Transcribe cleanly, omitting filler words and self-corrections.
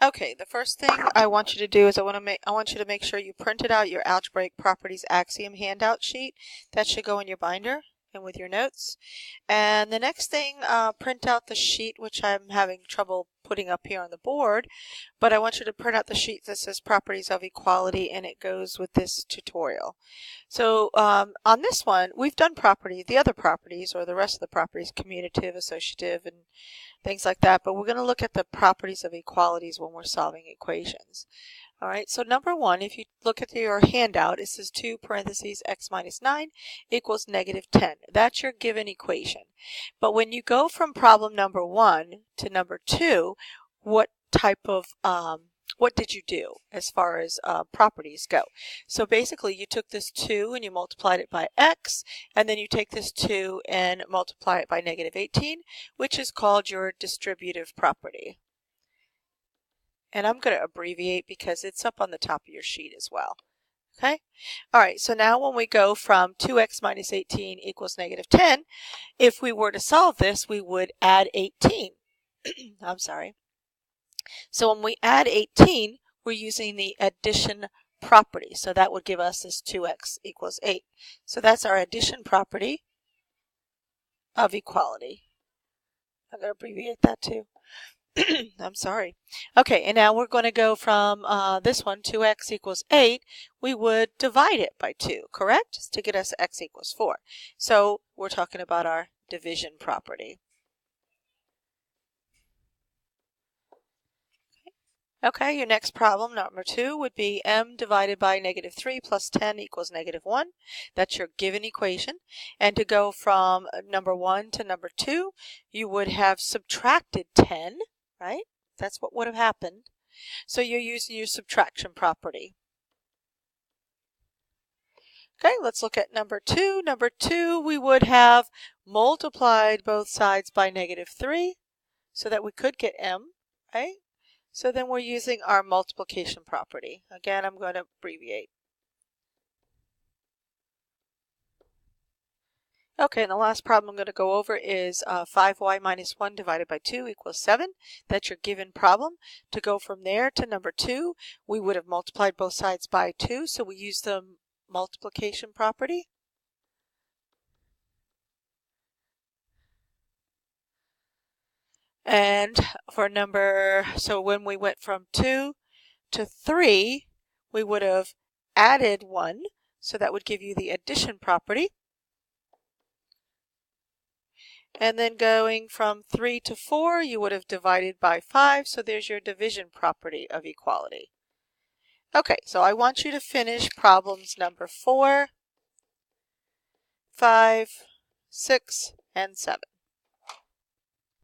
Okay, the first thing I want you to do is I want you to make sure you printed out your algebraic properties axiom handout sheet. That should go in your binder and with your notes. And the next thing, print out the sheet, which I'm having trouble putting up here on the board, but I want you to print out the sheet that says properties of equality, and it goes with this tutorial. So on this one, we've done the other properties, or the rest of the properties, commutative, associative, and things like that, but we're going to look at the properties of equalities when we're solving equations. All right, so number one, if you look at your handout, it says 2 parentheses x minus 9 equals negative 10. That's your given equation. But when you go from problem number 1 to number 2, what did you do as far as properties go? So basically you took this 2 and you multiplied it by x, and then you take this 2 and multiply it by negative 18, which is called your distributive property. And I'm going to abbreviate because it's up on the top of your sheet as well. Okay? All right, so now when we go from 2x minus 18 equals negative 10, if we were to solve this, we would add 18. I'm sorry. So when we add 18, we're using the addition property. So that would give us this 2x equals 8. So that's our addition property of equality. I'm going to abbreviate that too. I'm sorry. Okay, and now we're going to go from this one, 2x equals 8. We would divide it by 2, correct? To get us x equals 4. So we're talking about our division property. Okay, your next problem, number 2, would be m divided by negative 3 plus 10 equals negative 1. That's your given equation. And to go from number 1 to number 2, you would have subtracted 10, right? That's what would have happened. So you're using your subtraction property. Okay, let's look at number 2. Number 2, we would have multiplied both sides by negative 3 so that we could get m, right? So then we're using our multiplication property. Again, I'm going to abbreviate. Okay, and the last problem I'm going to go over is 5y minus 1 divided by 2 equals 7. That's your given problem. To go from there to number 2, we would have multiplied both sides by 2, so we use the multiplication property. And so when we went from 2 to 3, we would have added 1, so that would give you the addition property. And then going from 3 to 4, you would have divided by 5, so there's your division property of equality. Okay, so I want you to finish problems number 4, 5, 6, and 7.